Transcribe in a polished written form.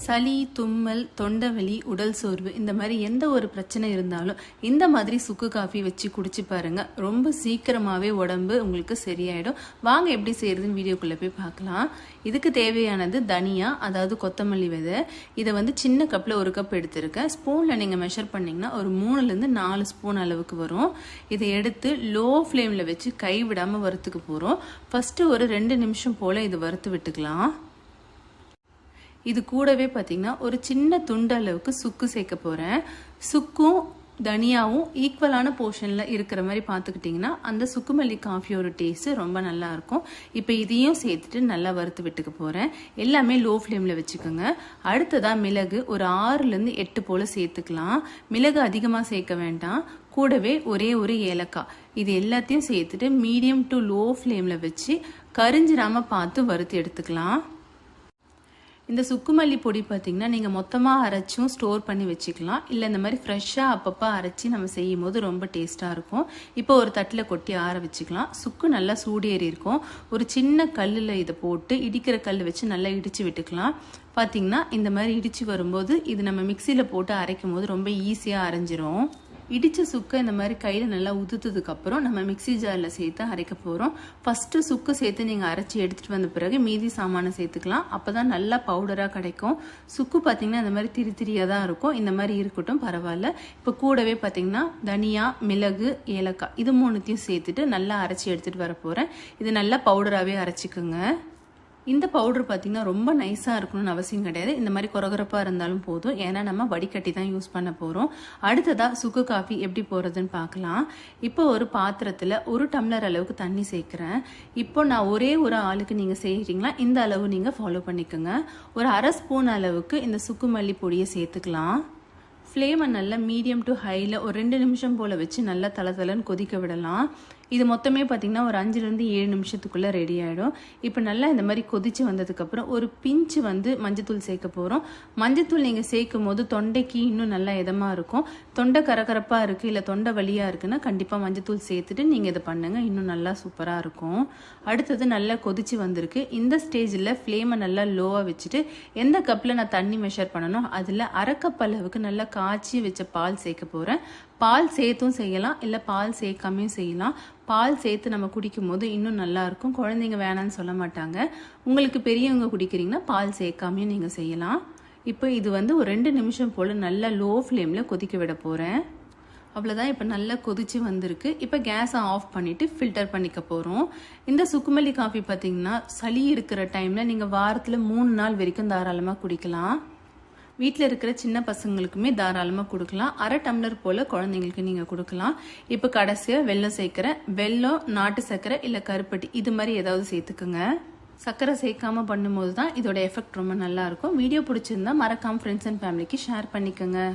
சளி, தும்மல், தொண்டைவலி, உடல் சோர்வு இந்த மாதிரி எந்த ஒரு பிரச்சனை இருந்தாலும் இந்த மாதிரி சுக்கு காஃபி வச்சு குடிச்சு பாருங்க. ரொம்ப சீக்கிரமாவே உடம்பு உங்களுக்கு சரியாயிடும். வாங்க எப்படி செய்யறதுன்னு வீடியோக்குள்ள போய் பார்க்கலாம். இதுக்கு தேவையானது தனியா, அதாவது கொத்தமல்லி விதை. இதை வந்து சின்ன கப்ல 1 கப் எடுத்திருக்கேன். ஸ்பூன்ல நீங்க மெஷர் பண்ணீங்கன்னா ஒரு 3ல இருந்து 4 ஸ்பூன் அளவுக்கு வரும். இதை எடுத்து லோ ஃப்ளேம்ல வச்சு கைவிடாம வறுத்துக்க போறோம். ஃபர்ஸ்ட் ஒரு 2 நிமிஷம் போல இது வறுத்து விட்டுக்கலாம். இது கூடவே பார்த்தீங்கன்னா ஒரு சின்ன துண்டு அளவுக்கு சுக்கு சேர்க்க போகிறேன். சுக்கும் தனியாவும் ஈக்குவலான போர்ஷனில் இருக்கிற மாதிரி பார்த்துக்கிட்டிங்கன்னா அந்த சுக்குமல்லி காஃபியோட டேஸ்ட்டு ரொம்ப நல்லா இருக்கும். இப்போ இதையும் சேர்த்துட்டு நல்லா வறுத்து விட்டுக்க போகிறேன். எல்லாமே லோ ஃப்ளேமில் வச்சுக்கோங்க. அடுத்ததாக மிளகு ஒரு 6லேருந்து 8 போல் சேர்த்துக்கலாம். மிளகு அதிகமாக சேர்க்க வேண்டாம். கூடவே ஒரே ஒரு ஏலக்காய், இது எல்லாத்தையும் சேர்த்துட்டு மீடியம் டு லோ ஃப்ளேமில் வச்சு கரிஞ்சிடாமல் பார்த்து வறுத்து எடுத்துக்கலாம். இந்த சுக்குமல்லி பொடி பார்த்தீங்கன்னா நீங்கள் மொத்தமாக அரைச்சும் ஸ்டோர் பண்ணி வச்சுக்கலாம். இல்லை இந்த மாதிரி ஃப்ரெஷ்ஷாக அப்பப்போ அரைச்சி நம்ம செய்யும் போது ரொம்ப டேஸ்ட்டாக இருக்கும். இப்போ ஒரு தட்டில் கொட்டி ஆற வச்சுக்கலாம். சுக்கு நல்லா சூடேறி இருக்கும். ஒரு சின்ன கல்லில் இதை போட்டு இடிக்கிற கல் வச்சு நல்லா இடித்து விட்டுக்கலாம். பார்த்தீங்கன்னா இந்த மாதிரி இடித்து வரும்போது இது நம்ம மிக்சியில் போட்டு அரைக்கும் போது ரொம்ப ஈஸியாக அரைஞ்சிரும். இடித்த சுக்கை இந்த மாதிரி கையில் நல்லா உதுத்ததுக்கப்புறம் நம்ம மிக்சி ஜாரில் சேர்த்து அரைக்க போகிறோம். ஃபஸ்ட்டு சுக்கு சேர்த்து நீங்கள் அரைச்சி எடுத்துகிட்டு வந்த பிறகு மீதி சாமானை சேர்த்துக்கலாம். அப்போ தான் நல்லா பவுடராக கிடைக்கும். சுக்கு பார்த்திங்கன்னா இந்த மாதிரி திரியாக தான் இருக்கும். இந்த மாதிரி இருக்கட்டும், பரவாயில்ல. இப்போ கூடவே பார்த்திங்கன்னா தனியா, மிளகு, ஏலக்காய் இது 3த்தையும் சேர்த்துட்டு நல்லா அரைச்சி எடுத்துகிட்டு வர போகிறேன். இது நல்லா பவுடராகவே அரைச்சிக்கோங்க. இந்த பவுடர் பார்த்தீங்கன்னா ரொம்ப நைஸாக இருக்கணும்னு அவசியம் கிடையாது. இந்த மாதிரி கொரகொரப்பாக இருந்தாலும் போதும். ஏன்னா நம்ம வடிகட்டி தான் யூஸ் பண்ண போகிறோம். அடுத்ததாக சுக்கு காஃபி எப்படி போகிறதுன்னு பார்க்கலாம். இப்போ ஒரு பாத்திரத்தில் 1 டம்ளர் அளவுக்கு தண்ணி சேர்க்குறேன். இப்போ நான் ஒரே ஒரு ஆளுக்கு நீங்கள் செய்கிறீங்களா இந்த அளவு நீங்கள் ஃபாலோ பண்ணிக்கோங்க. ஒரு 1/2 ஸ்பூன் அளவுக்கு இந்த சுக்குமல்லி பொடியை சேர்த்துக்கலாம். ஃப்ளேமை நல்லா மீடியம் டு ஹையில் ஒரு 2 நிமிஷம் போல் வச்சு நல்லா தளன்னு கொதிக்க விடலாம். இது மொத்தமே பார்த்தீங்கன்னா ஒரு 5லேருந்து 7 நிமிஷத்துக்குள்ளே ரெடி ஆகிடும். இப்போ நல்லா இந்த மாதிரி கொதிச்சு வந்ததுக்கப்புறம் ஒரு பிஞ்சு வந்து மஞ்சத்தூள் சேர்க்க போகிறோம். மஞ்சத்தூள் நீங்கள் சேர்க்கும் போது தொண்டைக்கு இன்னும் நல்லா இதமாக இருக்கும். தொண்டை கரகரப்பாக இருக்குது, இல்லை தொண்டை வலியாக இருக்குன்னா கண்டிப்பாக மஞ்சத்தூள் சேர்த்துட்டு நீங்கள் இதை பண்ணுங்கள். இன்னும் நல்லா சூப்பராக இருக்கும். அடுத்தது நல்லா கொதிச்சு வந்திருக்கு. இந்த ஸ்டேஜில் ஃப்ளேமை நல்லா லோவாக வச்சுட்டு எந்த கப்பில் நான் தண்ணி மெஷர் பண்ணணும் அதில் 1/2 கப் அளவுக்கு நல்லா காய்ச்சி வச்ச பால் சேர்க்க போகிறேன். பால் சேர்த்தும் செய்யலாம், இல்லை பால் சேர்க்காமையும் செய்யலாம். பால் சேர்த்து நம்ம குடிக்கும் போது இன்னும் நல்லா இருக்கும். குழந்தைங்க வேணான்னு சொல்ல மாட்டாங்க. உங்களுக்கு பெரியவங்க குடிக்கிறீங்கன்னா பால் சேர்க்காமையும் நீங்கள் செய்யலாம். இப்போ இது வந்து ஒரு 2 நிமிஷம் போல் நல்லா லோ ஃப்ளேமில் கொதிக்க விட போகிறேன். அவ்வளோதான். இப்போ நல்லா கொதிச்சு வந்திருக்கு. இப்போ கேஸை ஆஃப் பண்ணிவிட்டு ஃபில்டர் பண்ணிக்க போகிறோம். இந்த சுக்குமல்லி காஃபி பார்த்தீங்கன்னா சளி இருக்கிற டைமில் நீங்கள் வாரத்தில் 3 நாள் வரைக்கும் தாராளமாக குடிக்கலாம். வீட்டில் இருக்கிற சின்ன பசங்களுக்குமே தாராளமாக கொடுக்கலாம். 1/2 டம்ளர் போல் குழந்தைங்களுக்கு நீங்கள் கொடுக்கலாம். இப்போ கடைசியாக வெல்லம் சேர்க்குறேன். வெல்லம், நாட்டு சர்க்கரை இல்லை கருப்பட்டி இது மாதிரி ஏதாவது சேர்த்துக்குங்க. சர்க்கரை சேர்க்காம பண்ணும்போது தான் இதோட எஃபெக்ட் ரொம்ப நல்லா இருக்கும். வீடியோ பிடிச்சிருந்தா மறக்காம ஃப்ரெண்ட்ஸ் அண்ட் ஃபேமிலிக்கு ஷேர் பண்ணிக்கோங்க.